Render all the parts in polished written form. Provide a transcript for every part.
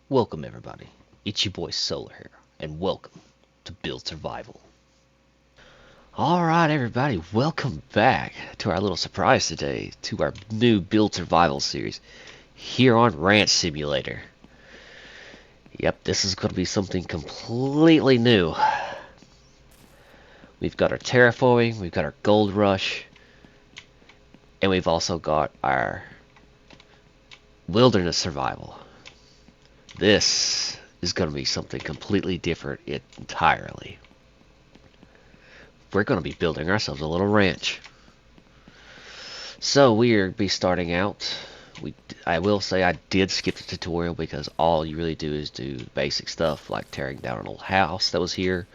Welcome everybody, it's your boy Solar here, and welcome to Build Survival. Alright everybody, welcome back to our little surprise today, to our new Build Survival series, here on Ranch Simulator. Yep, this is going to be something completely new. We've got our terraforming, we've got our gold rush, and we've also got our wilderness survival. This is going to be something completely different entirely. We're going to be building ourselves a little ranch. So we'll be starting out. I will say I did skip the tutorial because all you really do is do basic stuff like tearing down an old house that was here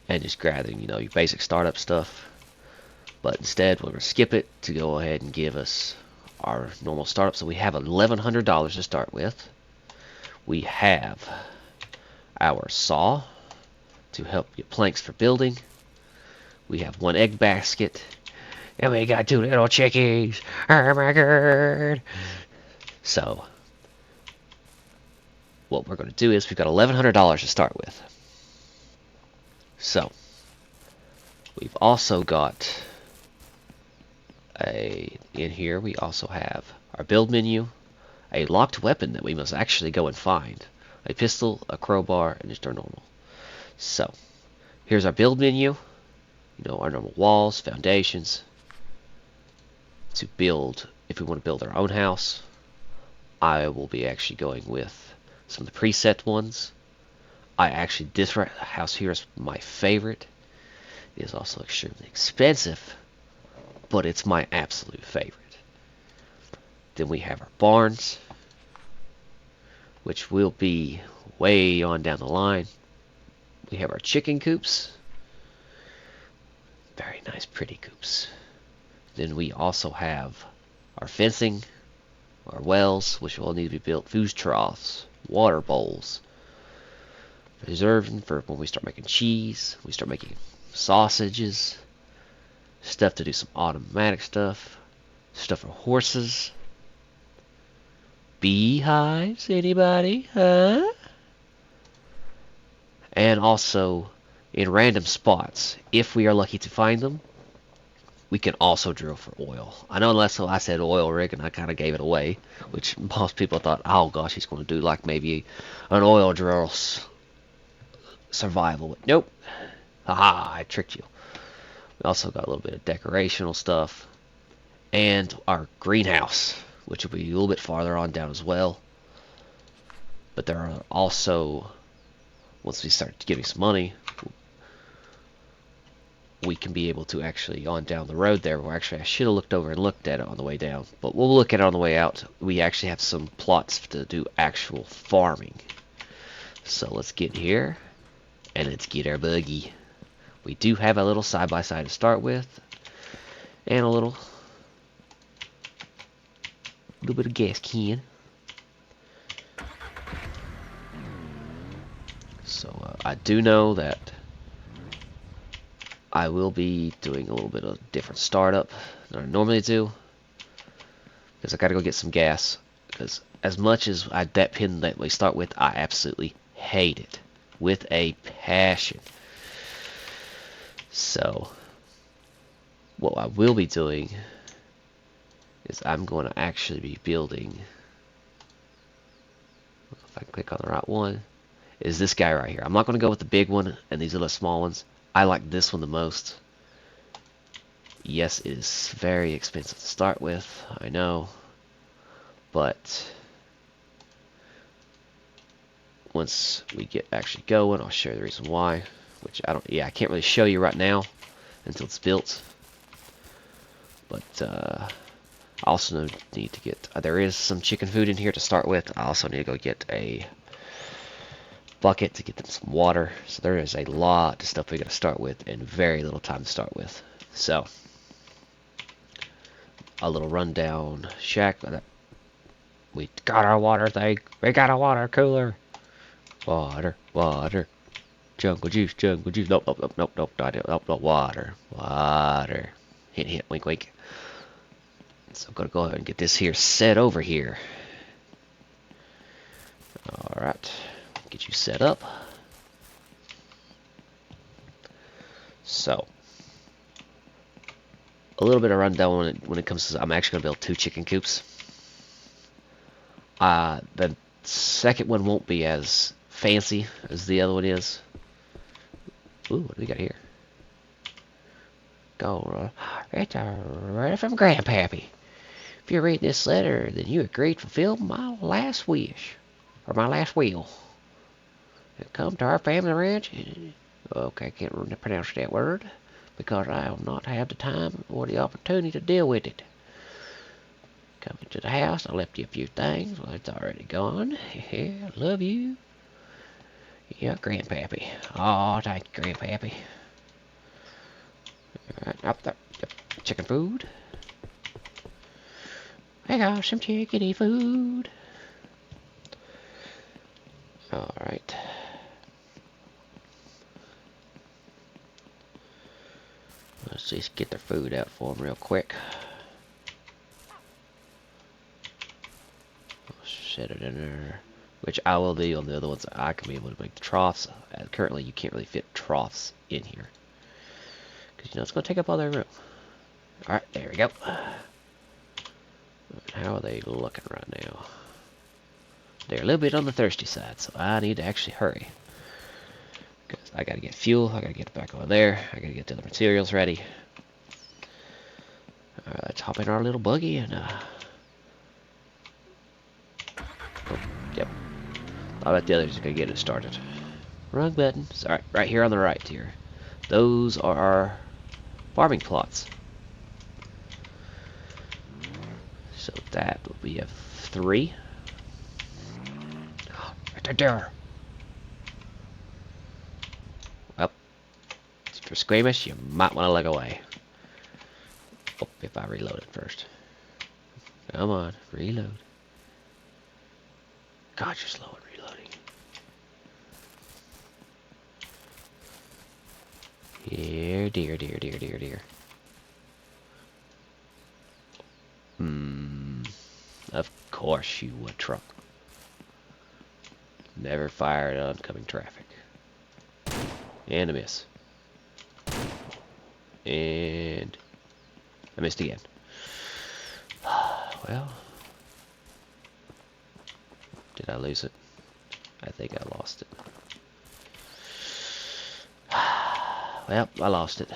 and just gathering, your basic startup stuff. But instead, we're going to skip it to go ahead and give us our normal startup. So we have $1,100 to start with. We have our saw to help get planks for building. We have one egg basket. And we got two little chickies. Oh my god. So, what we're going to do is we've got $1,100 to start with. So, we've also got in here we also have our build menu, a locked weapon that we must actually go and find, a pistol, a crowbar, and just our normal. So, here's our build menu. Our normal walls, foundations. To build, if we want to build our own house, I will be actually going with some of the preset ones. This house here is my favorite. It is also extremely expensive, but it's my absolute favorite. Then we have our barns, which will be way on down the line. We have our chicken coops. Very nice, pretty coops. Then we also have our fencing, our wells, which will need to be built, food troughs, water bowls, reserving for when we start making cheese, we start making sausages, stuff to do some automatic stuff for horses, beehives, anybody, huh? And also, in random spots, if we are lucky to find them, we can also drill for oil. I know last time I said oil rig and I kind of gave it away, which most people thought, oh gosh, he's going to do like maybe an oil drill survival. But nope. Haha, I tricked you. We also got a little bit of decorational stuff. And our greenhouse, which will be a little bit farther on down as well. But there are also, once we start getting some money, we can be able to actually, on down the road there, well actually I should have looked over and looked at it on the way down, but we'll look at it on the way out. We actually have some plots to do actual farming. So let's get here, and let's get our buggy. We do have a little side-by-side to start with, and a little bit of gas can. So I do know that I will be doing a little bit of different startup than I normally do, because I gotta go get some gas, because as much as that pin that we start with, I absolutely hate it with a passion. So what I will be doing is I'm going to actually be building, if I can click on the right one, is this guy right here. I'm not going to go with the big one and these little small ones. I like this one the most. Yes, it is very expensive to start with, I know, but once we get actually going, I'll show you the reason why, which I can't really show you right now until it's built. But I also need to get, there is some chicken food in here to start with. I also need to go get a bucket to get them some water. So there is a lot of stuff we got to start with and very little time to start with. So a little rundown shack. We got our water thing. We got a water cooler. Water. Jungle juice. Nope. Nope. Water. Hint. Wink. So I'm gonna go ahead and get this here set over here. Alright, get you set up. So, a little bit of rundown when it comes to, I'm actually going to build 2 chicken coops. The second one won't be as fancy as the other one is. Ooh, what do we got here? Go, it's a letter from Grandpappy. If you read this letter, then you agreed to fulfill my last wish, or my last will. And come to our family ranch. Okay, I can't pronounce that word because I will not have the time or the opportunity to deal with it. Coming to the house, I left you a few things. Well, it's already gone. Yeah, love you. Yeah, Grandpappy. Oh, thank you, Grandpappy. Alright, up there. Chicken food. I got some chickeny food. Alright. Let's just get their food out for them real quick. Set it in there. Which I will be on the other ones. I can be able to make the troughs. Currently, you can't really fit troughs in here. Because, you know, it's going to take up all their room. Alright, there we go. How are they looking right now? They're a little bit on the thirsty side, so I need to actually hurry. Because I got to get fuel. I got to get back over there. I got to get the other materials ready. Alright, let's hop in our little buggy and, oh, yep. I bet the others are going to get it started. Wrong button. Alright, right here on the right here. Those are our farming plots. So that will be a 3. Right there. Well, if you're squeamish, you might want to look away. Oh, if I reload it first. Come on, reload. God, you're slow in reloading. Here, dear, dear, dear, dear, dear. Of course you would, truck. Never fire at oncoming traffic. And a miss. And I missed again. Well, did I lose it? I think I lost it. Well, I lost it.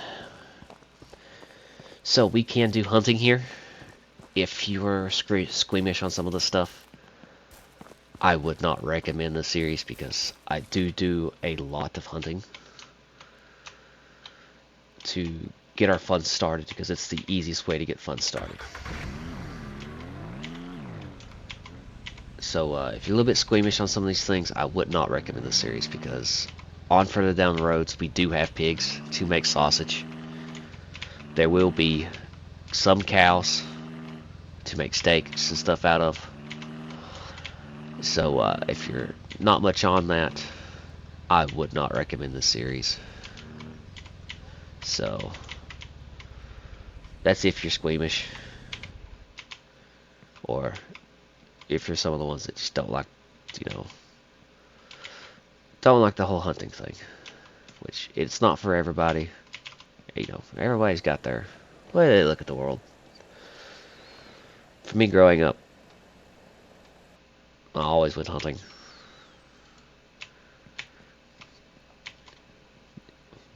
So we can do hunting here. If you were squeamish on some of the stuff, I would not recommend this series because I do a lot of hunting to get our fun started, because it's the easiest way to get fun started. So if you're a little bit squeamish on some of these things, I would not recommend this series, because on further down the roads we do have pigs to make sausage. There will be some cows to make steaks and stuff out of. So if you're not much on that, I would not recommend this series. So that's if you're squeamish, or if you're some of the ones that just don't like, you know, don't like the whole hunting thing, which it's not for everybody. You know, everybody's got their way they look at the world. For me, growing up, I always went hunting.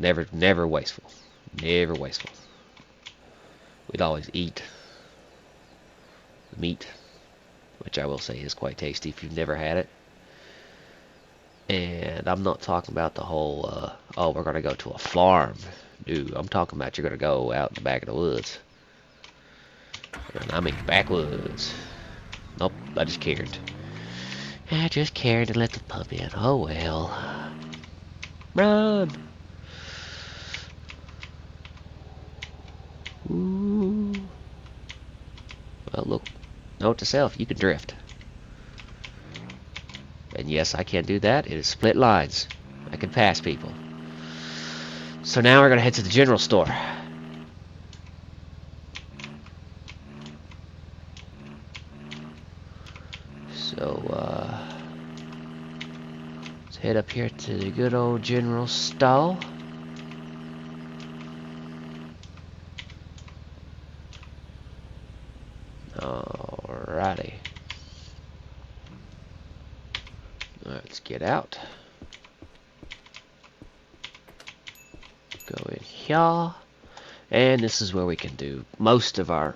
Never wasteful. Never wasteful. We'd always eat the meat, which I will say is quite tasty if you've never had it. And I'm not talking about the whole, oh, we're going to go to a farm. Dude, I'm talking about you're going to go out in the back of the woods. And I mean backwoods. Nope, I just cared. I just cared to let the pup in. Oh well. Run! Ooh. Well, look. Note to self, you can drift. And yes, I can do that. It is split lines. I can pass people. So now we're going to head to the general store. So, head up here to the good old general store. Alrighty. Let's get out. Go in here. And this is where we can do most of our,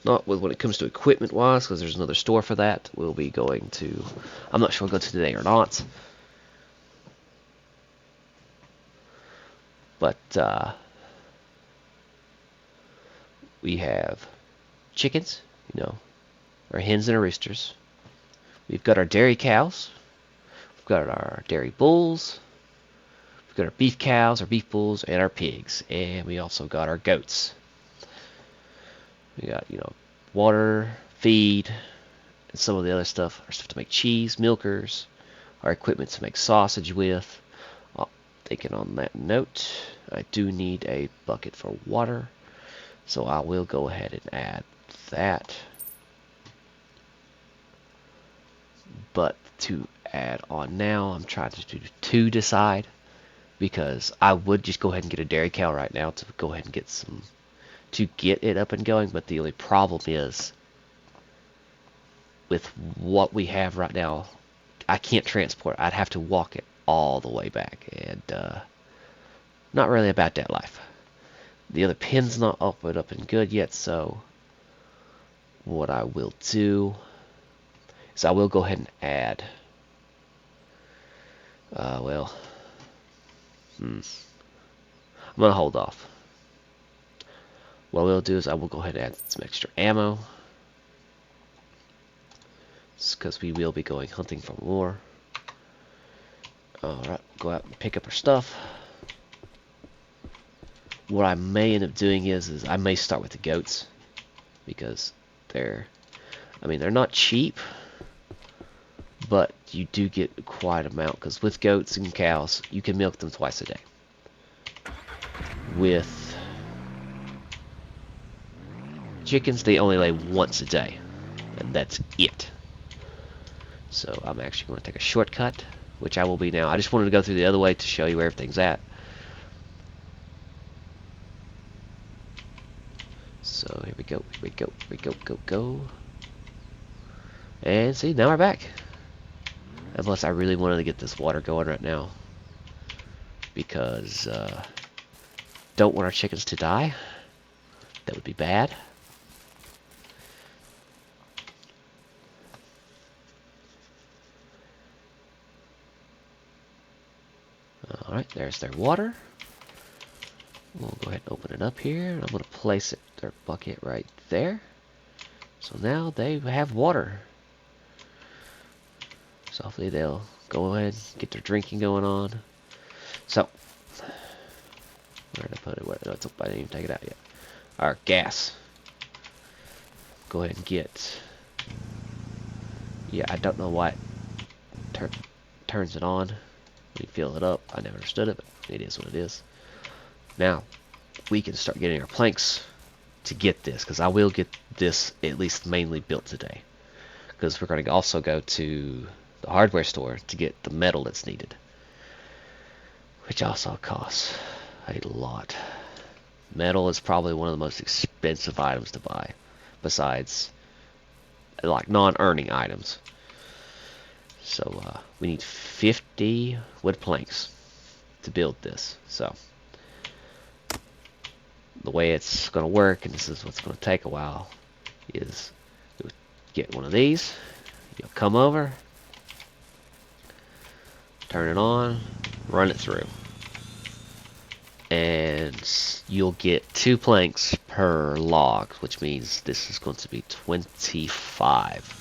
not when it comes to equipment wise, because there's another store for that. We'll be going to, I'm not sure we'll go to today or not. But we have chickens, you know, our hens and our roosters. We've got our dairy cows. We've got our dairy bulls. We've got our beef cows, our beef bulls, and our pigs. And we also got our goats. We got, you know, water, feed, and some of the other stuff. Our stuff to make cheese, milkers, our equipment to make sausage with. Thinking on that note, I do need a bucket for water. So I will go ahead and add that. But to add on now, I'm trying to decide, because I would just go ahead and get a dairy cow right now to go ahead and get some, to get it up and going. But the only problem is with what we have right now, I can't transport. I'd have to walk it all the way back, and not really about that life. The other pin's not opened up and good yet, so what I will do is I will go ahead and add, I'm going to hold off. What we'll do is I will go ahead and add some extra ammo, because we will be going hunting for more. Alright, go out and pick up our stuff. What I may end up doing is I may start with the goats, because they're not cheap, but you do get quite an amount, because with goats and cows, you can milk them twice a day. With chickens, they only lay once a day, and that's it. So I'm actually going to take a shortcut, which I will be now. I just wanted to go through the other way to show you where everything's at. So here we go, go. And see, now we're back. And plus, I really wanted to get this water going right now, because don't want our chickens to die. That would be bad. Alright, there's their water. We'll go ahead and open it up here. I'm going to place their bucket right there. So now they have water. So hopefully they'll go ahead and get their drinking going on. So, where did I put it? No, it's up. I didn't even take it out yet. Our gas. Go ahead and get. Yeah, I don't know why it turns it on when you fill it up. I never understood it, but it is what it is. Now, we can start getting our planks to get this, because I will get this at least mainly built today. Because we're going to also go to the hardware store to get the metal that's needed, which also costs a lot. Metal is probably one of the most expensive items to buy, besides like non-earning items. So we need 50 wood planks to build this. So the way it's going to work, and this is what's going to take a while, is you'll get one of these, you'll come over, turn it on, run it through, and you'll get 2 planks per log, which means this is going to be 25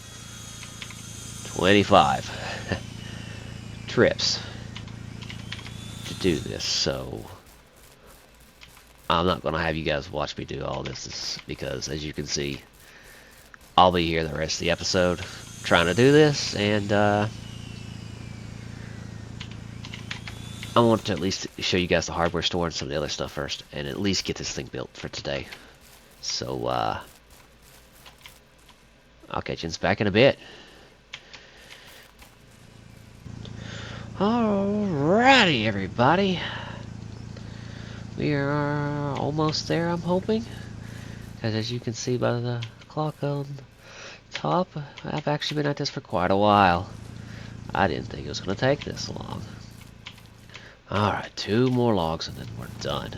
trips to do this. So I'm not going to have you guys watch me do all this, because as you can see, I'll be here the rest of the episode trying to do this, and I want to at least show you guys the hardware store and some of the other stuff first, and at least get this thing built for today. So I'll catch you back in a bit. Alrighty, everybody. We are almost there, I'm hoping. Because as you can see by the clock on top, I've actually been at this for quite a while. I didn't think it was going to take this long. Alright, 2 more logs and then we're done.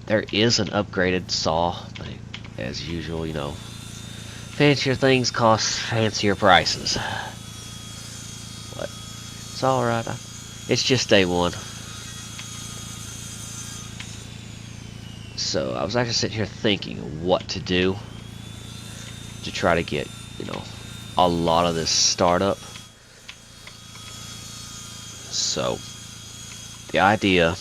There is an upgraded saw, but as usual, you know, fancier things cost fancier prices. But it's alright. It's just day 1. So I was actually sitting here thinking what to do to try to get, you know, a lot of this startup. So the idea,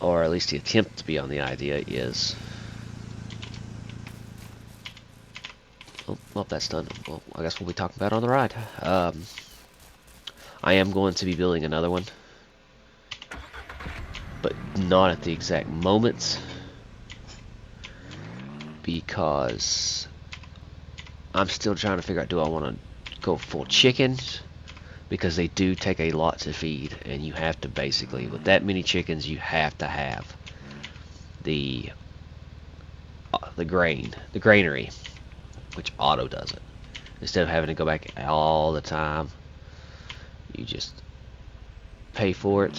or at least the attempt to be on the idea, is, well, that's done. Well, I guess we'll be talking about it on the ride. I am going to be building another one, but not at the exact moment, because I'm still trying to figure out, do I want to go full chickens? Because they do take a lot to feed, and you have to basically, with that many chickens, you have to have the granary, which auto does it. Instead of having to go back all the time, you just pay for it,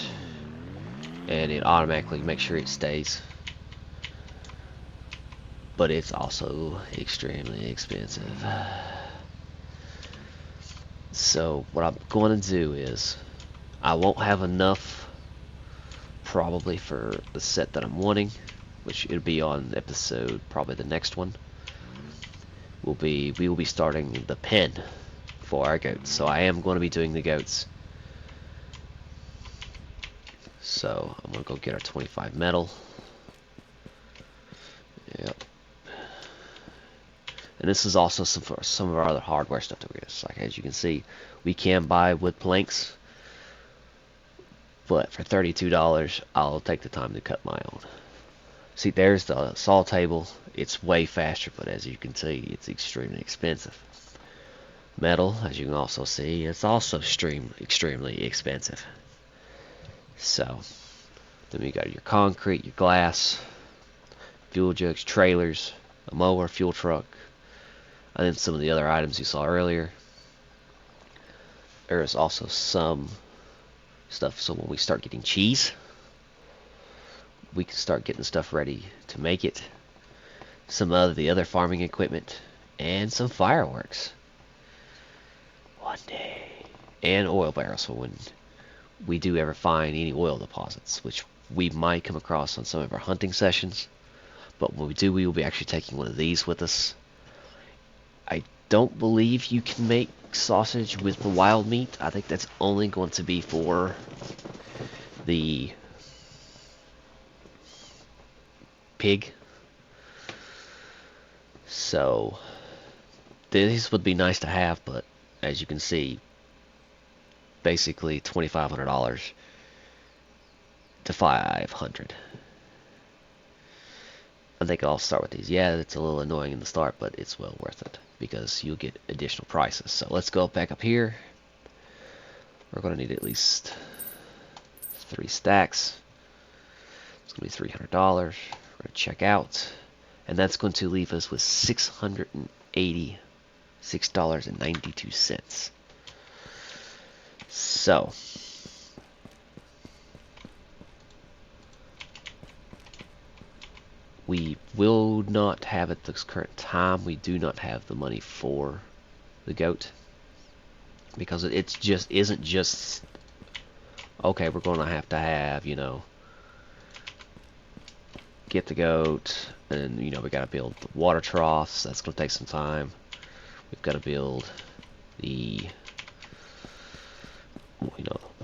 and it automatically makes sure it stays. But it's also extremely expensive. So what I'm going to do is, I won't have enough probably for the set that I'm wanting, which it'll be on episode, probably the next one. We will be starting the pen for our goats. So I am going to be doing the goats. So I'm going to go get our 25 metal. Yep. And this is also some of our other hardware stuff that we get. Like, as you can see, we can buy wood planks, but for $32, I'll take the time to cut my own. See, there's the saw table. It's way faster, but as you can see, it's extremely expensive. Metal, as you can also see, it's also extremely expensive. So, then we got your concrete, your glass, fuel jugs, trailers, a mower, fuel truck, and then some of the other items you saw earlier. There is also some stuff, so when we start getting cheese, we can start getting stuff ready to make it. Some of the other farming equipment, and some fireworks. One day. And oil barrels, so when we do ever find any oil deposits, which we might come across on some of our hunting sessions. But when we do, we will be actually taking one of these with us. I don't believe you can make sausage with the wild meat. I think that's only going to be for the pig. So these would be nice to have, but as you can see, basically $2,500 to $500. I think I'll start with these. Yeah, it's a little annoying in the start, but it's well worth it because you'll get additional prices. So let's go back up here. We're going to need at least 3 stacks. It's going to be $300. We're going to check out, and that's going to leave us with $686.92. So we will not have at this current time. We do not have the money for the goat because it's just isn't just okay. We're going to have, you know, get the goat, and you know we got to build the water troughs. That's going to take some time. We've got to build the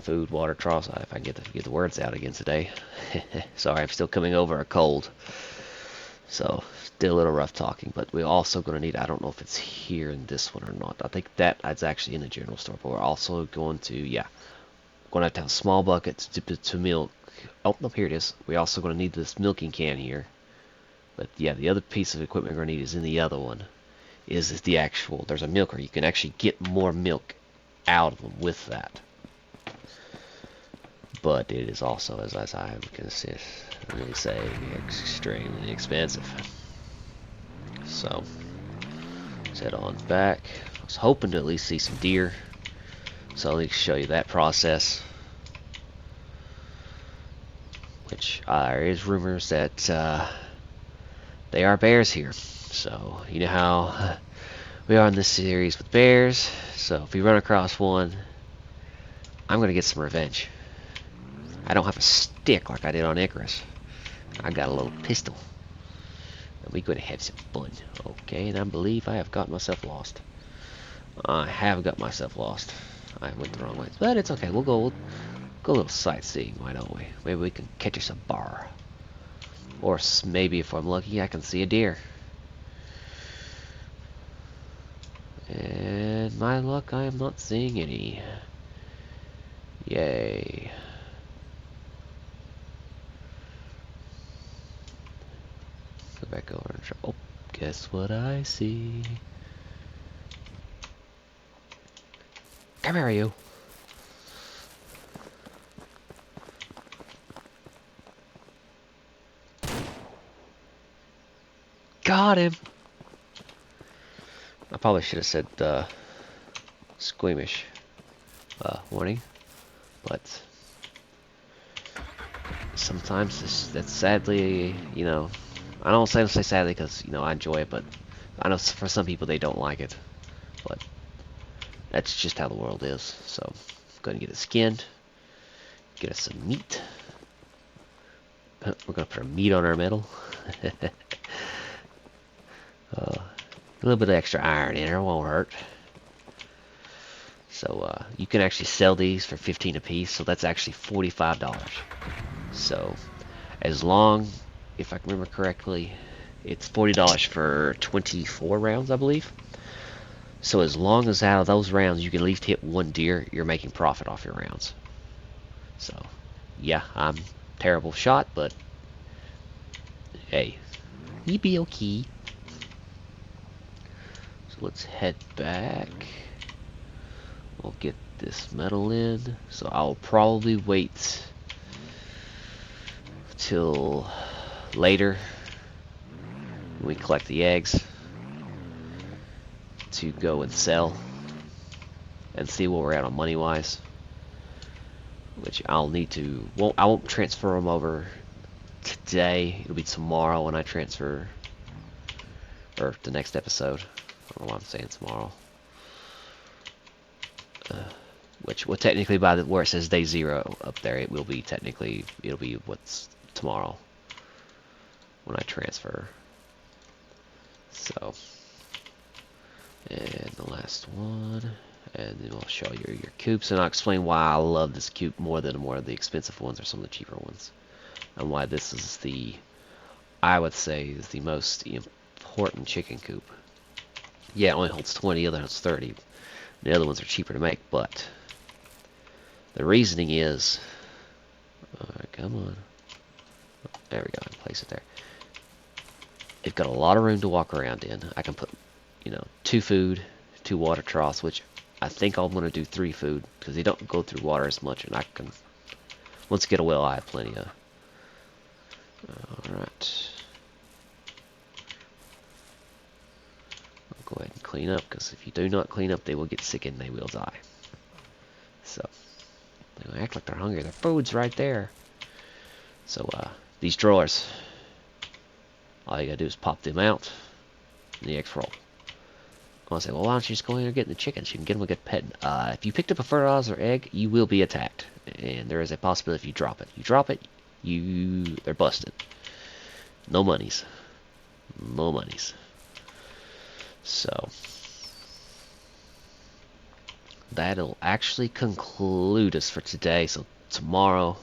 food, water troughs. If I can get the words out again today. Sorry, I'm still coming over a cold. So, still a little rough talking, but we're also going to need, I don't know if it's here in this one or not. I think that's actually in the general store, but we're also going to, going to have small buckets to milk. Oh, no, here it is. We're also going to need this milking can here. But yeah, the other piece of equipment we're going to need is in the other one. Is the actual, there's a milker. You can actually get more milk out of them with that. But it is also, as I would consistently say, extremely expensive. So, let's head on back. I was hoping to at least see some deer, so I'll show you that process. Which there is rumors that they are bears here. So you know how we are in this series with bears. So if we run across one, I'm gonna get some revenge. I don't have a stick like I did on Icarus. I got a little pistol. And we're gonna have some fun. Okay, and I believe I have got myself lost. I have got myself lost. I went the wrong way. But it's okay, we'll go a little sightseeing, why don't we? Maybe we can catch us a bar. Or maybe if I'm lucky, I can see a deer. And my luck, I am not seeing any. Yay. Go back over and try. Oh, guess what I see? Come here, you. Got him. I probably should have said squeamish warning, but sometimes that's sadly, you know, I don't say sadly because, you know, I enjoy it, but I know for some people they don't like it, but that's just how the world is. So go ahead and get it skinned, get us some meat. We're gonna put our meat on our metal. A little bit of extra iron in there won't hurt. So you can actually sell these for $15 a piece, so that's actually $45. So as long, if I can remember correctly, it's $40 for 24 rounds, I believe. So as long as out of those rounds you can at least hit one deer, you're making profit off your rounds. So yeah, I'm a terrible shot, but hey, you be okay. So let's head back. We'll get this metal in. So I'll probably wait till later when we collect the eggs to go and sell and see where we're at on money wise. Which I'll need to. I won't transfer them over today. It'll be tomorrow when I transfer, or the next episode. I don't know why I'm saying tomorrow. Which will technically, by where it says day 0 up there, it will be technically, it'll be what's tomorrow when I transfer. So, and the last one, and then we'll show you your coops, and I'll explain why I love this coop more than more of the expensive ones or some of the cheaper ones, and why this is the, I would say, is the most important chicken coop. Yeah, it only holds 20, the other holds 30. The other ones are cheaper to make, but the reasoning is, alright, come on. There we go, place it there. It's got a lot of room to walk around in. I can put, you know, 2 food, 2 water troughs, which I think I'm going to do 3 food, because they don't go through water as much, and I can, once I get a well, I have plenty of. Alright. I'll go ahead and clean up, because if you do not clean up, they will get sick and they will die. So, they act like they're hungry. Their food's right there. So, these drawers, all you gotta do is pop them out, and the eggs roll. I'll say, well, why don't you just go in there and get the chickens? You can get them a good pet. If you picked up a fertilizer egg, you will be attacked, and there is a possibility if you drop it. You drop it, they're busted. No monies. No monies. So, that'll actually conclude us for today. So tomorrow,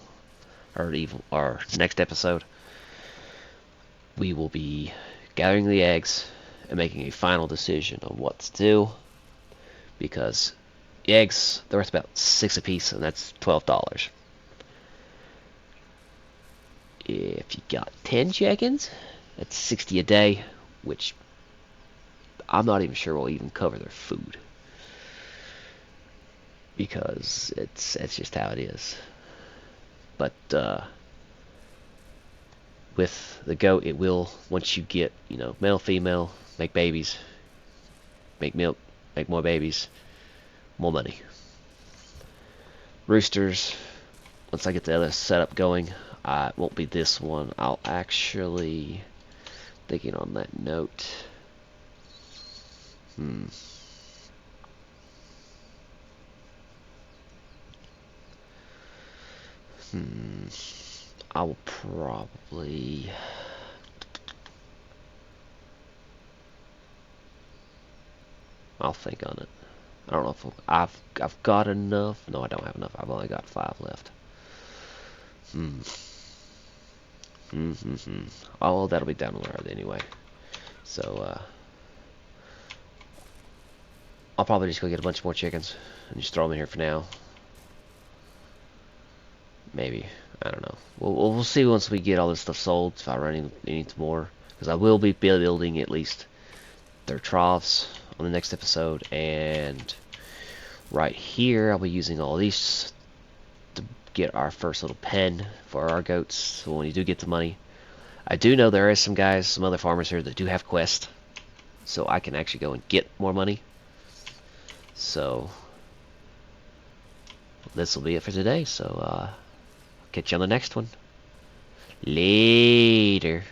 or next episode, we will be gathering the eggs and making a final decision on what to do, because the eggs, they're worth about 6 a piece, and that's $12. If you got 10 chickens, that's 60 a day, which I'm not even sure will even cover their food. because it's just how it is. But with the goat, it will, once you get, you know, male, female, make babies, make milk, make more babies, more money. Roosters, once I get the other setup going, it won't be this one. I'll actually, thinking on that note, I will probably, I'll think on it. I don't know if I've got enough. No, I don't have enough. I've only got 5 left. Oh, that'll be down the road anyway. So I'll probably just go get a bunch more chickens and just throw them in here for now. Maybe, I don't know. We'll see once we get all this stuff sold. If I run any more, because I will be building at least their troughs on the next episode, and right here I'll be using all these to get our first little pen for our goats. So when you do get the money, I do know there is some guys, some other farmers here that do have quests, so I can actually go and get more money. So this will be it for today. So catch you on the next one. Later.